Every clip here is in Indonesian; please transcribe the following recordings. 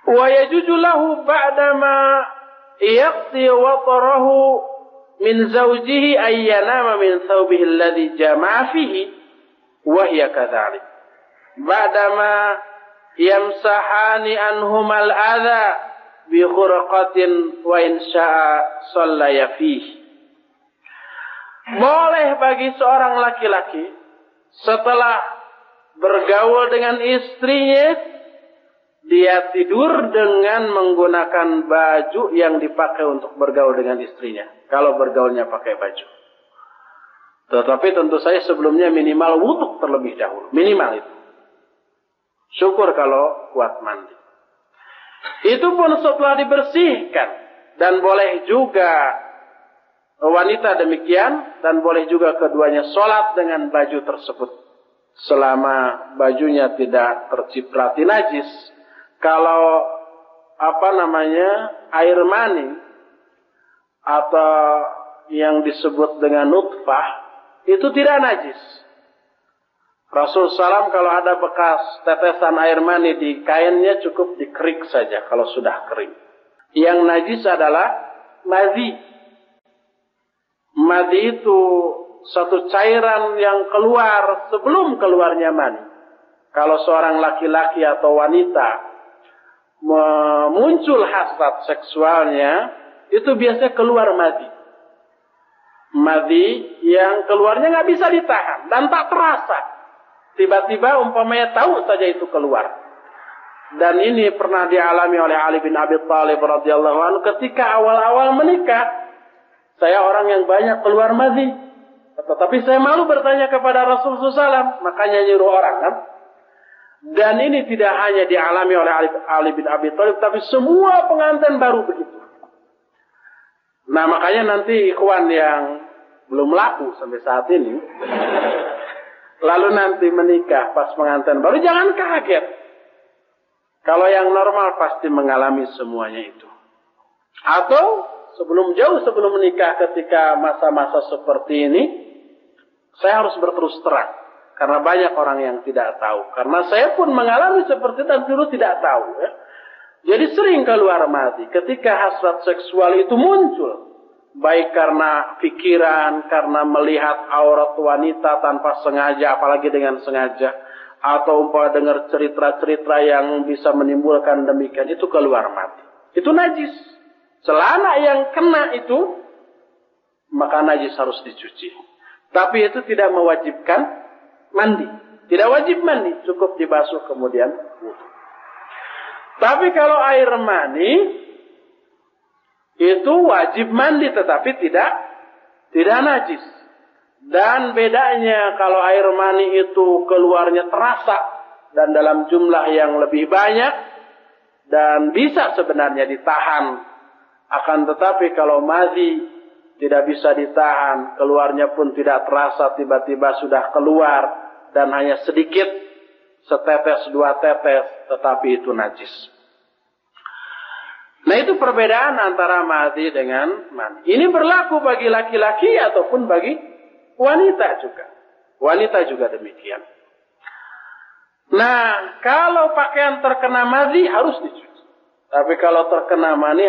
Wa yajuzu lahu ba'dama yaqti watarahu min zawjihi ay yanama min thawbihi alladhi jama'a fihi wa hiya kadzalik. Ba'dama yamsahani anhumal adha bi khurqatin wa in syaa shallaya fihi. Boleh bagi seorang laki-laki setelah bergaul dengan istrinya, dia tidur dengan menggunakan baju yang dipakai untuk bergaul dengan istrinya. Kalau bergaulnya pakai baju. Tetapi tentu saja sebelumnya minimal wudhu terlebih dahulu. Minimal itu. Syukur kalau kuat mandi. Itu pun setelah dibersihkan. Dan boleh juga wanita demikian. Dan boleh juga keduanya sholat dengan baju tersebut. Selama bajunya tidak terciprati najis. Kalau air mani atau yang disebut dengan nutfah itu tidak najis. Rasul SAW kalau ada bekas tetesan air mani di kainnya cukup dikerik saja kalau sudah kering. Yang najis adalah madhi. Madhi itu satu cairan yang keluar sebelum keluarnya mani. Kalau seorang laki-laki atau wanita muncul hasrat seksualnya, itu biasanya keluar madhi. Madhi yang keluarnya nggak bisa ditahan dan tak terasa. Tiba-tiba umpamanya tahu saja itu keluar. Dan ini pernah dialami oleh Ali bin Abi Thalib radhiyallahu anhu ketika awal-awal menikah. Saya orang yang banyak keluar madhi, tetapi saya malu bertanya kepada Rasulullah SAW, makanya nyuruh orang kan. Dan ini tidak hanya dialami oleh Ali bin Abi Thalib, tapi semua pengantin baru begitu. Nah makanya nanti ikhwan yang belum laku sampai saat ini, lalu nanti menikah pas pengantin baru, jangan kaget. Kalau yang normal pasti mengalami semuanya itu. Atau jauh sebelum menikah ketika masa-masa seperti ini, saya harus berterus terang. Karena banyak orang yang tidak tahu. Karena saya pun mengalami seperti itu dan dulu tidak tahu. Ya. Jadi sering keluar madhi. Ketika hasrat seksual itu muncul. Baik karena pikiran, karena melihat aurat wanita tanpa sengaja, apalagi dengan sengaja. Atau umpama dengar cerita-cerita yang bisa menimbulkan demikian. Itu keluar madhi. Itu najis. Celana yang kena itu, maka najis harus dicuci. Tapi itu tidak mewajibkan mandi. Tidak wajib mandi. Cukup dibasuh kemudian wudu. Tapi kalau air mani itu wajib mandi tetapi tidak najis. Dan bedanya kalau air mani itu keluarnya terasa dan dalam jumlah yang lebih banyak dan bisa sebenarnya ditahan. Akan tetapi kalau madhi tidak bisa ditahan, keluarnya pun tidak terasa, tiba-tiba sudah keluar dan hanya sedikit, setetes, dua tetes, tetapi itu najis. Nah itu perbedaan antara madhi dengan mani. Ini berlaku bagi laki-laki ataupun bagi wanita juga. Wanita juga demikian. Nah kalau pakaian terkena madhi harus dicuci. Tapi kalau terkena mani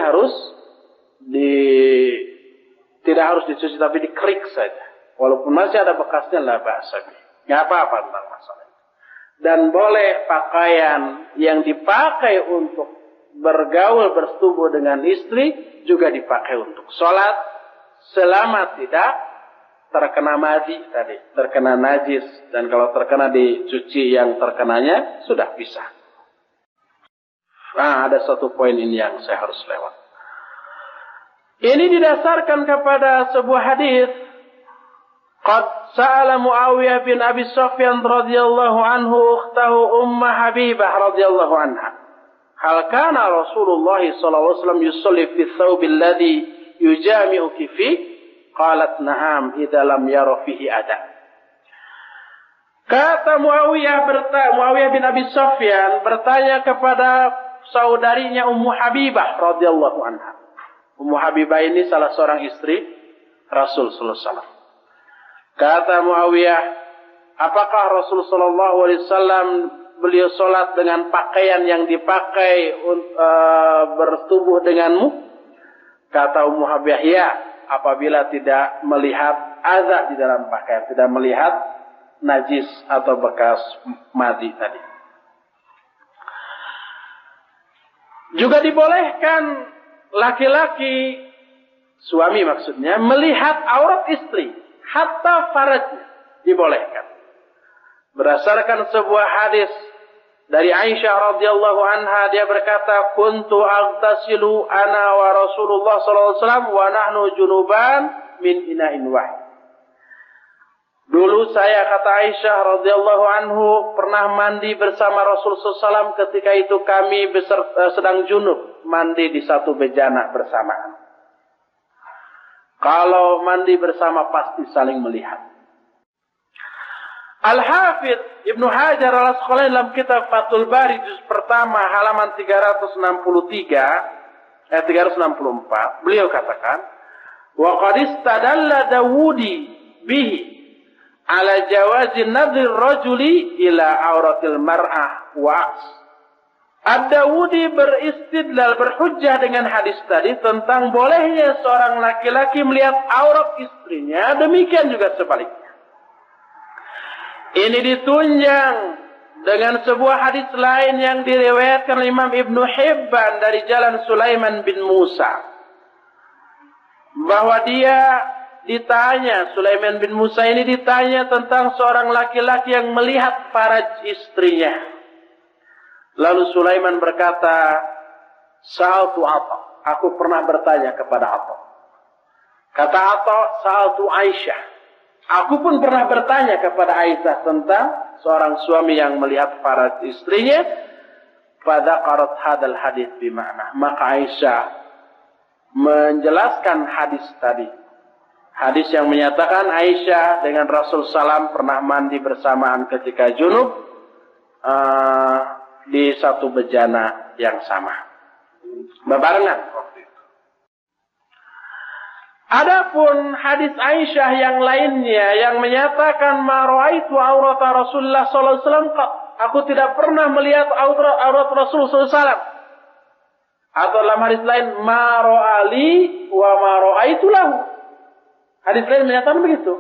tidak harus dicuci tapi dikerik saja. Walaupun masih ada bekasnya lah ba'sa. Nggak apa-apa tentang masalah itu. Dan boleh pakaian yang dipakai untuk bergaul bersetubuh dengan istri juga dipakai untuk sholat selama tidak terkena madhi tadi, terkena najis. Dan kalau terkena dicuci yang terkenanya sudah bisa. Nah ada satu poin ini yang saya harus lewat. Ini didasarkan kepada sebuah hadis. Qad sa'ala Muawiyah bin Abi Sufyan radhiyallahu anhu ukhtahu Habibah radhiyallahu anha. Hal kana Rasulullah sallallahu alaihi wasallam yusalli fi thawb alladhi yujami'u fi? Qalat na'am idza lam yara fihi ada. Kata Muawiyah bin Abi Sufyan bertanya kepada saudarinya Ummu Habibah radhiyallahu anha. Ummu Habibah ini salah seorang istri Rasul sallallahu alaihi wasallam. Kata Muawiyah, apakah Rasul sallallahu alaihi wasallam beliau sholat dengan pakaian yang dipakai bertubuh denganmu? Kata Ummu Habibah, ya, apabila tidak melihat adza di dalam pakaian, tidak melihat najis atau bekas madi tadi. Juga dibolehkan laki-laki, suami maksudnya, melihat aurat istri, hatta farajnya, dibolehkan. Berdasarkan sebuah hadis dari Aisyah radhiyallahu anha, dia berkata, "Kuntu aghtasilu ana wa Rasulullah sallallahu alaihi wasallam wa nahnu junuban min ina'in wahid." Dulu saya, kata Aisyah radhiyallahu anhu, pernah mandi bersama Rasulullah SAW ketika itu kami sedang junub, mandi di satu bejana bersamaan. Kalau mandi bersama pasti saling melihat. Al-Hafidh Ibnu Hajar Al-Asqalani dalam kitab Fathul Bari juz pertama halaman 364, beliau katakan, "Wa qad istadalla Dawudi bihi ala jawazi nadhir rajuli ila auratil mar'ah wa aks." Ad-Dawudi beristidlal, berhujjah dengan hadis tadi tentang bolehnya seorang laki-laki melihat aurat istrinya, demikian juga sebaliknya. Ini ditunjang dengan sebuah hadis lain yang diriwayatkan oleh Imam Ibnu Hibban dari jalan Sulaiman bin Musa, bahwa dia ditanya, Sulaiman bin Musa ini ditanya tentang seorang laki-laki yang melihat faraj istrinya. Lalu Sulaiman berkata, "Sa'altu Atha, aku pernah bertanya kepada Atha." Kata Atha, "Sa'altu Aisyah, aku pun pernah bertanya kepada Aisyah tentang seorang suami yang melihat faraj istrinya." Fadzakarat hadal hadis bima'na, maka Aisyah menjelaskan hadis tadi. Hadis yang menyatakan Aisyah dengan Rasul Salam pernah mandi bersamaan ketika junub di satu bejana yang sama, bebarengan waktu itu. Adapun hadis Aisyah yang lainnya yang menyatakan ma ra'aitu aurata Rasulullah sallallahu alaihi wasallam, aku tidak pernah melihat aurat Rasul sallallahu alaihi wasallam. Atau dalam hadis lain ma ra'ali wa ma ra'aitu lahu. Hadis lain menyatakan begitu.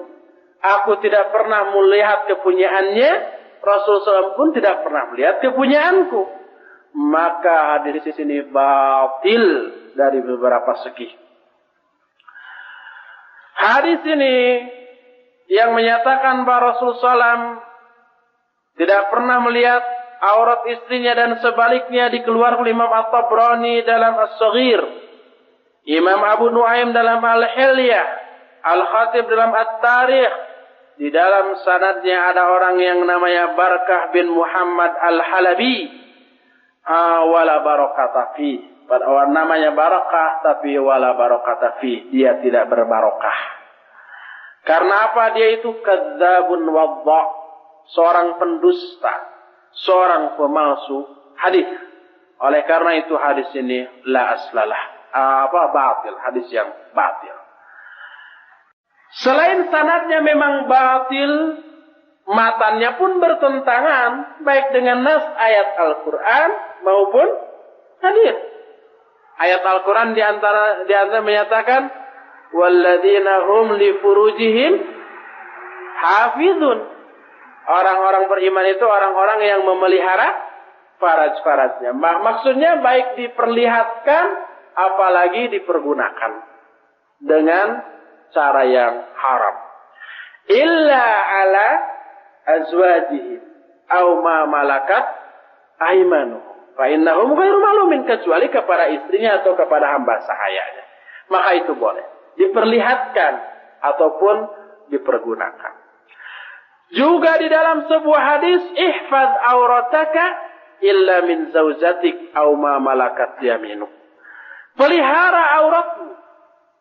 Aku tidak pernah melihat kepunyaannya, Rasulullah SAW pun tidak pernah melihat kepunyaanku. Maka hadis di sini batil dari beberapa segi. Hadis ini yang menyatakan bahwa Rasulullah SAW tidak pernah melihat aurat istrinya dan sebaliknya dikeluarkan oleh Imam At-Tabrani dalam As-Saghir, Imam Abu Nuaim dalam Al-Hilyah, Al-Khatib dalam At-Tarikh. Di dalam sanadnya ada orang yang namanya Barakah bin Muhammad Al-Halabi, wala barakata fi. Namanya Barakah tapi wala barakata fi, dia tidak berbarokah. Karena apa? Dia itu kadzabun wadha, seorang pendusta, seorang pemalsu hadis. Oleh karena itu hadis ini la aslalah, batil, hadis yang batil. Selain sanadnya memang batil, matannya pun bertentangan baik dengan nas ayat Al-Quran maupun hadis. Ayat Al-Quran di antara menyatakan walladzina hum li furujihim hafizun. Orang-orang beriman itu orang-orang yang memelihara faraj-farajnya. Maksudnya baik diperlihatkan apalagi dipergunakan dengan cara yang haram. Illa ala azwajihim aw ma malakat aymanuhum fa innahum ghairu malumin, kecuali kepada istrinya atau kepada hamba sahayanya. Maka itu boleh diperlihatkan ataupun dipergunakan. Juga di dalam sebuah hadis, ihfaz aurataka illa min zaujatik aw ma malakat yaminuk. Pelihara auratmu.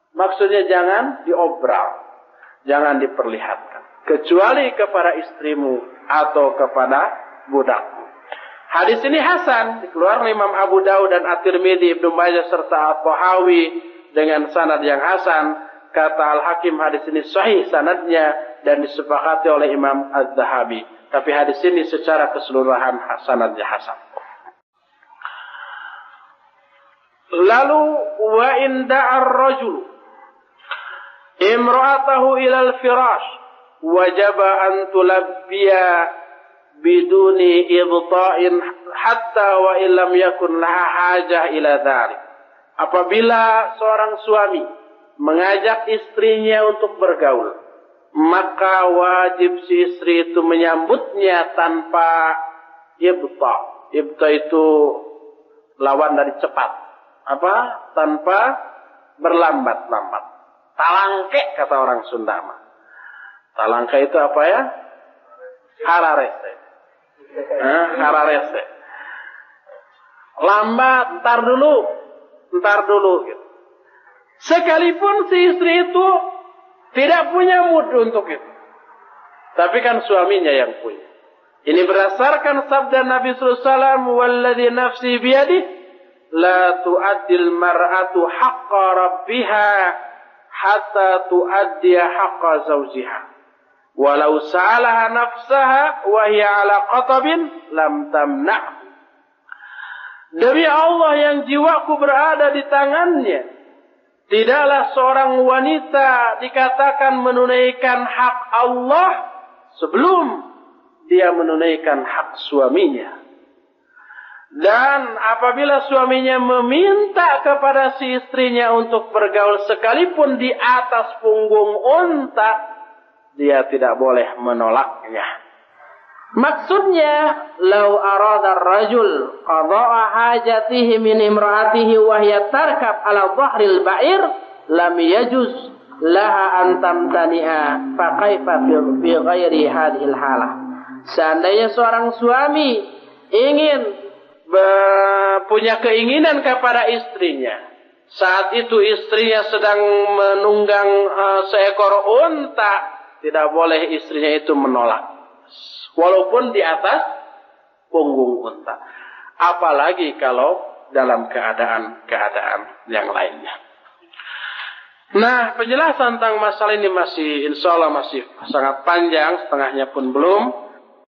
Maksudnya jangan diobral, jangan diperlihatkan, kecuali kepada istrimu atau kepada budakmu. Hadis ini hasan, dikeluarkan oleh Imam Abu Dawud dan At-Tirmidzi, Ibnu Majah serta At-Tahawi dengan sanad yang hasan. Kata Al-Hakim hadis ini sahih sanadnya dan disepakati oleh Imam Az-Zahabi Tapi hadis ini secara keseluruhan sanadnya hasan. Lalu wa inda'ar rajul imra'atahu ilal firash wajaba an tulabbiya biduni ibta'in hatta wa illam yakun laha hajah ila dhalik. Apabila seorang suami mengajak istrinya untuk bergaul, maka wajib si istri itu menyambutnya tanpa ibta. Ibta itu lawan dari cepat. Tanpa berlambat-lambat. Talangke kata orang Sunda mah. Talangke itu apa ya? Hararese. Hararese. Lambat, ntar dulu gitu. Sekalipun si istri itu tidak punya mood untuk itu. Tapi kan suaminya yang punya. Ini berdasarkan sabda Nabi sallallahu alaihi wasallam, "Walladzi nafsi biyadihi la tu'addil mar'atu haqqa rabbiha hatta tu'addiya haqqa zawjiha. Walau sa'alaha nafsaha wa hiya 'ala qatabin lam tamna'." Demi Allah yang jiwaku berada di tangannya, tidaklah seorang wanita dikatakan menunaikan hak Allah sebelum dia menunaikan hak suaminya. Dan apabila suaminya meminta kepada si istrinya untuk bergaul sekalipun di atas punggung unta, dia tidak boleh menolaknya. Maksudnya, lau arada ar-rajul qada'a hajatihi min imra'atihi wa hiya tarkab ala dhahril ba'ir lam yajuz laha an tamtani'a fa kaifa fi ghairi hadhil halah. Seandainya seorang suami ingin punya keinginan kepada istrinya, saat itu istrinya sedang menunggang seekor unta, tidak boleh istrinya itu menolak, walaupun di atas punggung unta. Apalagi kalau dalam keadaan yang lainnya. Nah, penjelasan tentang masalah ini insya Allah masih sangat panjang, setengahnya pun belum.